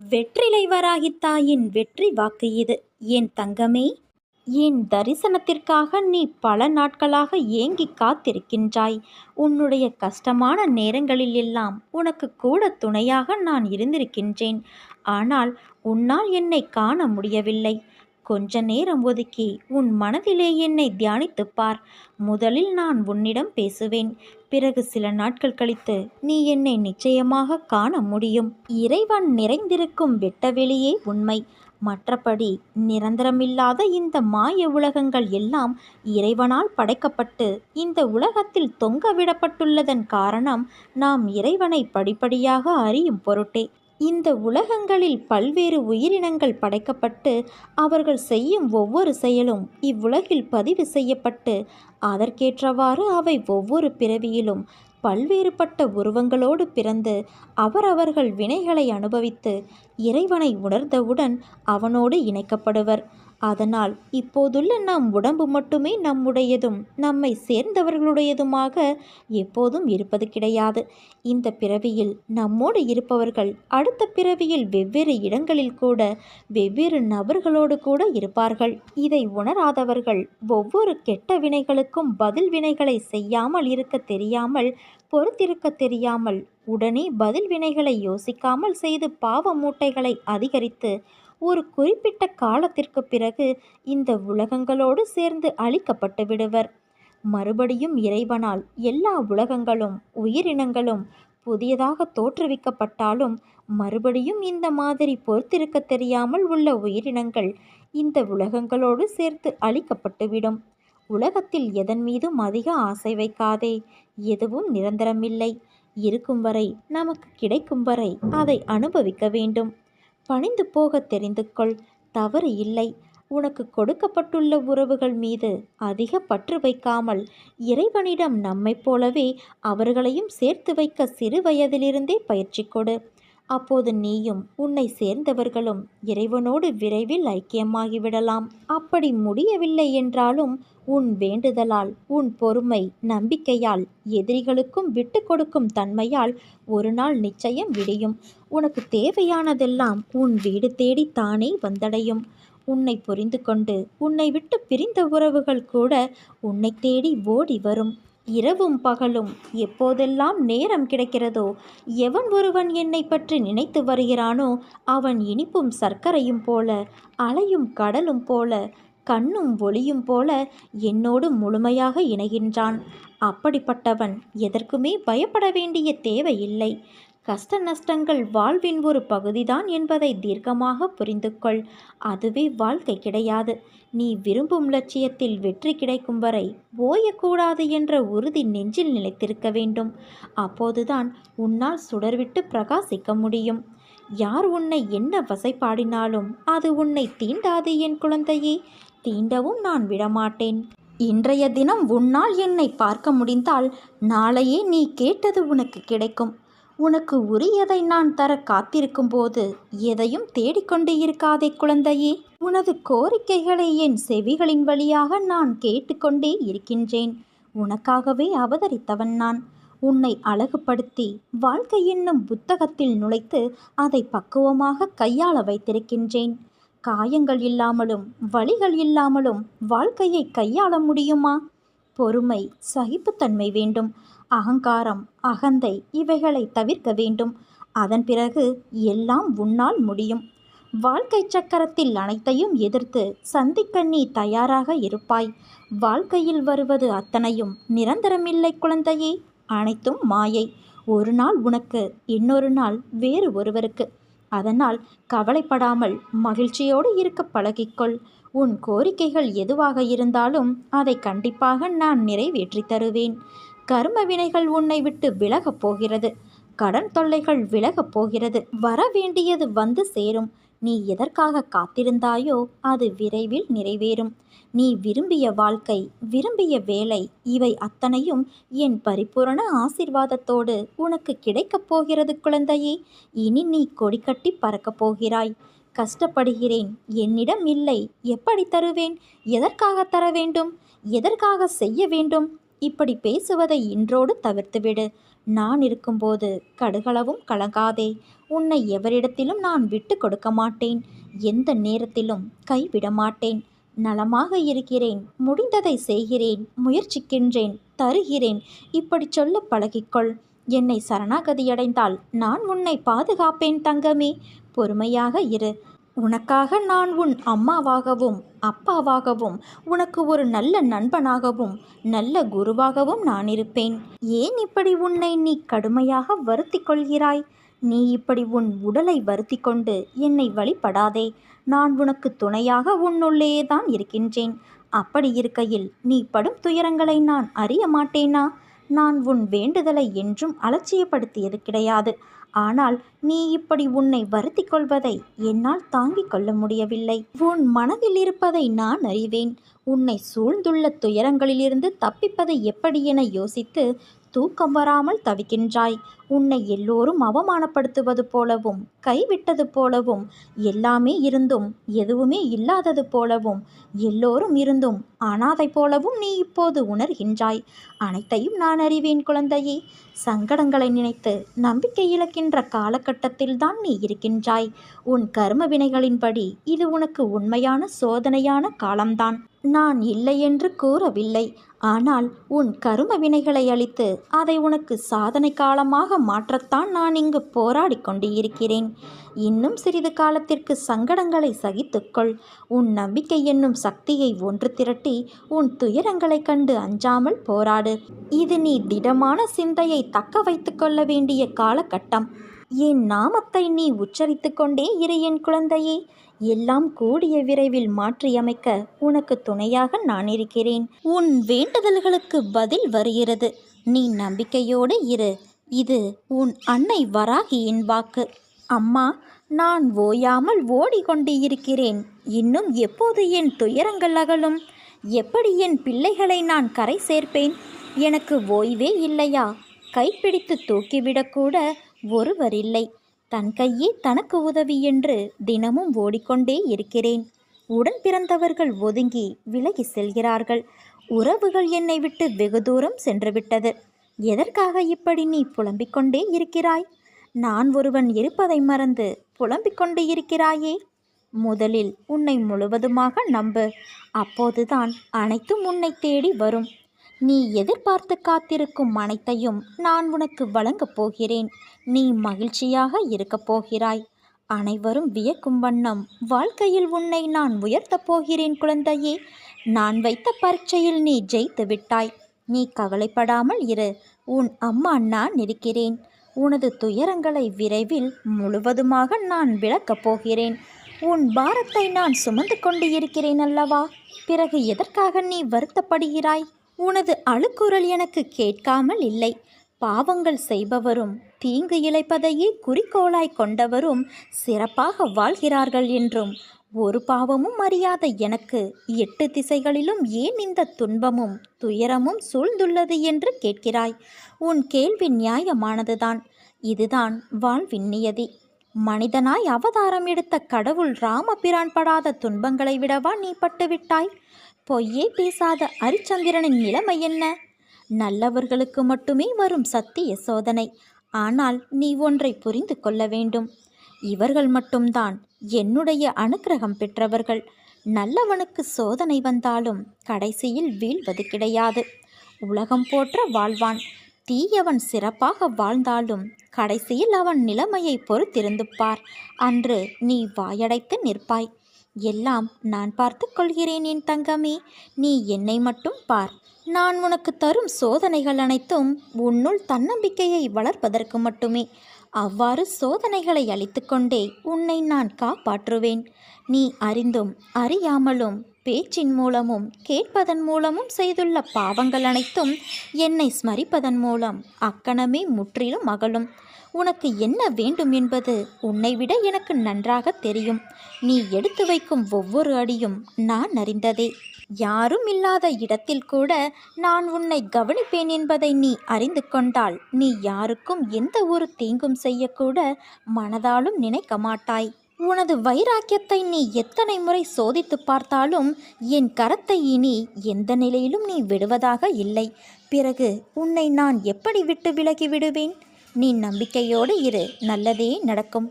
வெற்றிலை வராகித் தாயின் வெற்றி வாக்கு இது. என் தங்கமே, என் தரிசனத்திற்காக நீ பல நாட்களாக ஏங்கிக் காத்திருக்கின்றாய். உன்னுடைய கஷ்டமான நேரங்களில் எல்லாம் உனக்கு கூட துணையாக நான் இருந்திருக்கின்றேன். ஆனால் உன்னால் என்னை காண முடியவில்லை. கொஞ்ச நேரம் ஒதுக்கி உன் மனதிலே என்னை தியானித்துப் பார். முதலில் நான் உன்னிடம் பேசுவேன். பிறகு சில நாட்கள் கழித்து நீ என்னை நிச்சயமாக காண முடியும். இறைவன் நிறைந்திருக்கும் வெட்டவெளியே உண்மை. மற்றபடி நிரந்தரமில்லாத இந்த மாய உலகங்கள் எல்லாம் இறைவனால் படைக்கப்பட்டு இந்த உலகத்தில் தொங்கவிடப்பட்டுள்ளதன் காரணம் நாம் இறைவனை படிப்படியாக அறியும் பொருட்டே. இந்த உலகங்களில் பல்வேறு உயிரினங்கள் படைக்கப்பட்டு அவர்கள் செய்யும் ஒவ்வொரு செயலும் இவ்வுலகில் பதிவு செய்யப்பட்டு அதற்கேற்றவாறு அவை ஒவ்வொரு பிறவியிலும் பல்வேறுபட்ட உருவங்களோடு பிறந்து அவரவர்கள் வினைகளை அனுபவித்து இறைவனை உணர்ந்தவுடன் அவனோடு இணைக்கப்படுவர். அதனால் இப்போதுள்ள நம் உடம்பு மட்டுமே நம்முடையதும் நம்மை சேர்ந்தவர்களுடையதுமாக எப்போதும் இருப்பது கிடையாது. இந்த பிறவியில் நம்மோடு இருப்பவர்கள் அடுத்த பிறவியில் வெவ்வேறு இடங்களில் கூட வெவ்வேறு நபர்களோடு கூட இருப்பார்கள். இதை உணராதவர்கள் ஒவ்வொரு கெட்ட வினைகளுக்கும் பதில் வினைகளை செய்யாமல் இருக்க தெரியாமல், பொறுத்திருக்க தெரியாமல், உடனே பதில் வினைகளை யோசிக்காமல் செய்து பாவ மூட்டைகளை அதிகரித்து ஒரு குறிப்பிட்ட காலத்திற்கு பிறகு இந்த உலகங்களோடு சேர்ந்து அழிக்கப்பட்டு விடுவர். மறுபடியும் இறைவனால் எல்லா உலகங்களும் உயிரினங்களும் புதியதாக தோற்றுவிக்கப்பட்டாலும் மறுபடியும் இந்த மாதிரி பொறுத்திருக்க தெரியாமல் உள்ள உயிரினங்கள் இந்த உலகங்களோடு சேர்த்து அழிக்கப்பட்டுவிடும். உலகத்தில் எதன் மீதும் அதிக ஆசை வைக்காதே. எதுவும் நிரந்தரமில்லை. இருக்கும் வரை, நமக்கு கிடைக்கும் வரை அதை அனுபவிக்க வேண்டும். பணிந்து போக தெரிந்து கொள். தவறு இல்லை. உனக்கு கொடுக்கப்பட்டுள்ள உறவுகள் மீது அதிக பற்று வைக்காமல் இறைவனிடம் நம்மைப் போலவே அவர்களையும் சேர்த்து வைக்க சிறு வயதிலிருந்தே பயிற்சி கொடு. அப்போது நீயும் உன்னை சேர்ந்தவர்களும் இறைவனோடு விரைவில் ஐக்கியமாகிவிடலாம். அப்படி முடியவில்லை என்றாலும் உன் வேண்டுதலால், உன் பொறுமை, நம்பிக்கையால், எதிரிகளுக்கும் விட்டு கொடுக்கும் தன்மையால் ஒரு நாள் நிச்சயம் விடியும். உனக்கு தேவையானதெல்லாம் உன் வீடு தேடி தானே வந்தடையும். உன்னை புரிந்து கொண்டு உன்னை விட்டு பிரிந்த உறவுகள் கூட உன்னை தேடி ஓடி வரும். இரவும் பகலும் எப்போதெல்லாம் நேரம் கிடைக்கிறதோ, எவன் ஒருவன் என்னை பற்றி நினைத்து வருகிறானோ அவன் இனிப்பும் சர்க்கரையும் போல, அலையும் கடலும் போல, கண்ணும் ஒளியும் போல என்னோடு முழுமையாக இணைகின்றான். அப்படிப்பட்டவன் எதற்குமே பயப்பட வேண்டிய தேவையில்லை. கஷ்ட நஷ்டங்கள் வாழ்வின் ஒரு பகுதிதான் என்பதை தீர்க்கமாக புரிந்து கொள். அதுவே வாழ்க்கை கிடையாது. நீ விரும்பும் லட்சியத்தில் வெற்றி கிடைக்கும் வரை ஓயக்கூடாது என்ற உறுதி நெஞ்சில் நிலைத்திருக்க வேண்டும். அப்போதுதான் உன்னால் சுடர்விட்டு பிரகாசிக்க முடியும். யார் உன்னை என்ன வசைப்பாடினாலும் அது உன்னை தீண்டாது என் குழந்தையே. தீண்டவும் நான் விடமாட்டேன். இன்றைய தினம் உன்னால் என்னை பார்க்க முடிந்தால் நாளையே நீ கேட்டது உனக்கு கிடைக்கும். உனக்கு உரியதை நான் தர காத்திருக்கும் போது எதையும் தேடிக்கொண்டு இருக்காதே குழந்தையே. உனது கோரிக்கைகளை என் செவிகளின் வழியாக நான் கேட்டுக்கொண்டே இருக்கின்றேன். உனக்காகவே அவதரித்தவன் நான். உன்னை அழகுபடுத்தி வாழ்க்கை என்னும் புத்தகத்தில் நுழைத்து அதை பக்குவமாக கையாள வைத்திருக்கின்றேன். காயங்கள் இல்லாமலும் வலிகள் இல்லாமலும் வாழ்க்கையை கையாள முடியுமா? பொறுமை, சகிப்புத்தன்மை வேண்டும். அகங்காரம், அகந்தை இவைகளை தவிர்க்க வேண்டும். அதன் பிறகு எல்லாம் உன்னால் முடியும். வாழ்க்கை சக்கரத்தில் அனைத்தையும் எதிர்த்து சந்திக்க நீ தயாராக இருப்பாய். வாழ்க்கையில் வருவது அத்தனையும் நிரந்தரமில்லை குழந்தையே. அனைத்தும் மாயை. ஒரு நாள் உனக்கு, இன்னொரு நாள் வேறு ஒருவருக்கு. அதனால் கவலைப்படாமல் மகிழ்ச்சியோடு இருக்க பழகிக்கொள். உன் கோரிக்கைகள் எதுவாக இருந்தாலும் அதை கண்டிப்பாக நான் நிறைவேற்றி தருவேன். கர்ம வினைகள் உன்னை விட்டு விலகப் போகிறது. கடன் தொல்லைகள் விலகப் போகிறது. வர வேண்டியது வந்து சேரும். நீ எதற்காக காத்திருந்தாயோ அது விரைவில் நிறைவேறும். நீ விரும்பிய வாழ்க்கை, விரும்பிய வேலை இவை அத்தனையும் என் பரிபூரண ஆசீர்வாதத்தோடு உனக்கு கிடைக்கப் போகிறது குழந்தையே. இனி நீ கொடிக்கட்டி பறக்கப் போகிறாய். கஷ்டப்படுகிறேன், என்னிடம் இல்லை, எப்படி தருவேன், எதற்காக தர வேண்டும், எதற்காக செய்ய வேண்டும், இப்படி பேசுவதை இன்றோடு தவிர்த்துவிடு. நான் இருக்கும்போது கடுகளவும் கலங்காதே. உன்னை எவரிடத்திலும் நான் விட்டு கொடுக்க மாட்டேன். எந்த நேரத்திலும் கைவிட மாட்டேன். நலமாக இருக்கிறேன், முடிந்ததை செய்கிறேன், முயற்சிக்கின்றேன், தருகிறேன், இப்படி சொல்ல பழகிக்கொள். என்னை சரணாகதியடைந்தால் நான் உன்னை பாதுகாப்பேன் தங்கமே. பொறுமையாக இரு. உனக்காக நான் உன் அம்மாவாகவும் அப்பாவாகவும் உனக்கு ஒரு நல்ல நண்பனாகவும் நல்ல குருவாகவும் நான் இருப்பேன். ஏன் இப்படி உன்னை நீ கடுமையாக வருத்தி கொள்கிறாய்? நீ இப்படி உன் உடலை வருத்தி கொண்டு என்னை வழிபடாதே. நான் உனக்கு துணையாக உன்னுள்ளேயே தான் இருக்கின்றேன். அப்படி இருக்கையில் நீ படும் துயரங்களை நான் அறிய மாட்டேனா? நான் உன் வேண்டுதலை என்றும் அலட்சியப்படுத்தியது கிடையாது. ஆனால் நீ இப்படி உன்னை வருத்தி கொள்வதை என்னால் தாங்கிக் கொள்ள முடியவில்லை. உன் மனதில் இருப்பதை நான் அறிவேன். உன்னை சூழ்ந்துள்ள துயரங்களிலிருந்து தப்பிப்பதை எப்படி என யோசித்து தூக்கம் வராமல் தவிக்கின்றாய். உன்னை எல்லோரும் அவமானப்படுத்துவது போலவும் கைவிட்டது போலவும் எல்லாமே இருந்தும் எதுவுமே இல்லாதது போலவும் எல்லோரும் இருந்தும் அனாதை போலவும் நீ இப்போது உணர்கின்றாய். அனைத்தையும் நான் அறிவேன் குழந்தையே. சங்கடங்களை நினைத்து நம்பிக்கை இழக்கின்ற காலகட்டத்தில்தான் நீ இருக்கின்றாய். உன் கர்ம வினைகளின்படி இது உனக்கு உண்மையான சோதனையான காலம்தான். நான் இல்லை என்று கூறவில்லை. ஆனால் உன் கரும வினைகளை அழித்து அதை உனக்கு சாதனை காலமாக மாற்றத்தான் நான் இங்கு போராடி கொண்டு இருக்கிறேன். இன்னும் சிறிது காலத்திற்கு சங்கடங்களை சகித்துக்கொள். உன் நம்பிக்கை என்னும் சக்தியை ஒன்று திரட்டி உன் துயரங்களை கண்டு அஞ்சாமல் போராடு. இது நீ திடமான சிந்தையை தக்க வைத்து கொள்ள வேண்டிய காலகட்டம். என் நாமத்தை நீ உச்சரித்து கொண்டே இரு என் குழந்தையே. எல்லாம் கூடிய விரைவில் மாற்றியமைக்க உனக்கு துணையாக நான் இருக்கிறேன். உன் வேண்டுதல்களுக்கு பதில் வருகிறது. நீ நம்பிக்கையோடு இரு. இது உன் அன்னை வராகியின் வாக்கு. அம்மா, நான் ஓயாமல் ஓடிக்கொண்டு இருக்கிறேன். இன்னும் எப்போது என் துயரங்கள் அகலும்? எப்படி என் பிள்ளைகளை நான் கரை சேர்ப்பேன்? எனக்கு ஓய்வே இல்லையா? கைப்பிடித்து தூக்கிவிடக்கூட ஒருவர் இல்லை. தன் கையே தனக்கு உதவி என்று தினமும் ஓடிக்கொண்டே இருக்கிறேன். உடன் பிறந்தவர்கள் ஒதுங்கி விலகி செல்கிறார்கள். உறவுகள் என்னை விட்டு வெகு தூரம் சென்றுவிட்டது. எதற்காக இப்படி நீ புலம்பிக் கொண்டே இருக்கிறாய்? நான் ஒருவன் இருப்பதை மறந்து புலம்பிக் கொண்டு இருக்கிறாயே. முதலில் உன்னை முழுவதுமாக நம்பு. அப்போதுதான் அனைத்தும் உன்னை தேடி வரும். நீ எதிர்பார்த்து காத்திருக்கும் அனைத்தையும் நான் உனக்கு வழங்கப் போகிறேன். நீ மகிழ்ச்சியாக இருக்கப் போகிறாய். அனைவரும் வியக்கும் வண்ணம் வாழ்க்கையில் உன்னை நான் உயர்த்தப் போகிறேன் குழந்தையே. நான் வைத்த பரீட்சையில் நீ ஜெயித்து விட்டாய். நீ கவலைப்படாமல் இரு. உன் அம்மா நான் இருக்கிறேன். உனது துயரங்களை விரைவில் முழுவதுமாக நான் விளக்கப் போகிறேன். உன் பாரத்தை நான் சுமந்து கொண்டு இருக்கிறேன் அல்லவா? பிறகு எதற்காக நீ வருத்தப்படுகிறாய்? உனது அழுக்குரல் எனக்கு கேட்காமல் இல்லை. பாவங்கள் செய்பவரும் தீங்கு இழைப்பதையே குறிக்கோளாய் கொண்டவரும் சிறப்பாக வாழ்கிறார்கள் என்றும், ஒரு பாவமும் அறியாத எனக்கு 8 திசைகளிலும் ஏன் இந்த துன்பமும் துயரமும் சூழ்ந்துள்ளது என்று கேட்கிறாய். உன் கேள்வி நியாயமானதுதான். இதுதான் வாழ்வின் நியதி. மனிதனாய் அவதாரம் எடுத்த கடவுள் ராமபிரான் படாத துன்பங்களை விடவா நீ பட்டுவிட்டாய்? பொய்யே பேசாத அரிச்சந்திரனின் நிலைமை என்ன? நல்லவர்களுக்கு மட்டுமே வரும் சத்திய சோதனை. ஆனால் நீ ஒன்றை புரிந்து கொள்ள வேண்டும். இவர்கள் மட்டும்தான் என்னுடைய அனுக்கிரகம் பெற்றவர்கள். நல்லவனுக்கு சோதனை வந்தாலும் கடைசியில் வீழ்வது கிடையாது. உலகம் போற்ற வாழ்வான். தீயவன் சிறப்பாக வாழ்ந்தாலும் கடைசியில் அவன் நிலைமையை பொறுத்திருந்து பார். அன்று நீ வாயடைத்து நிற்பாய். எல்லாம் நான் பார்த்து கொள்கிறேன் என் தங்கமே. நீ என்னை மட்டும் பார். நான் உனக்கு தரும் சோதனைகள் அனைத்தும் உன்னுள் தன்னம்பிக்கையை வளர்ப்பதற்கு மட்டுமே. அவ்வாறு சோதனைகளை அளித்துக்கொண்டே உன்னை நான் காப்பாற்றுவேன். நீ அறிந்தும் அறியாமலும் பேச்சின் மூலமும் கேட்பதன் மூலமும் செய்துள்ள பாவங்கள் அனைத்தும் என்னை ஸ்மரிப்பதன் மூலம் அக்கணமே முற்றிலும் அகலும். உனக்கு என்ன வேண்டும் என்பது உன்னை விட எனக்கு நன்றாக தெரியும். நீ எடுத்து வைக்கும் ஒவ்வொரு அடியும் நான் அறிந்ததே. யாரும் இல்லாத இடத்தில் கூட நான் உன்னை கவனிப்பேன் என்பதை நீ அறிந்து கொண்டால் நீ யாருக்கும் எந்த ஒரு தீங்கும் செய்யக்கூட மனதாலும் நினைக்க மாட்டாய். உனது வைராக்கியத்தை நீ எத்தனை முறை சோதித்து பார்த்தாலும் என் கரத்தை இனி எந்த நிலையிலும் நீ விடுவதாக இல்லை. பிறகு உன்னை நான் எப்படி விட்டு விலகி விடுவேன்? நீ நம்பிக்கையோடு இரு, நல்லதே நடக்கும்.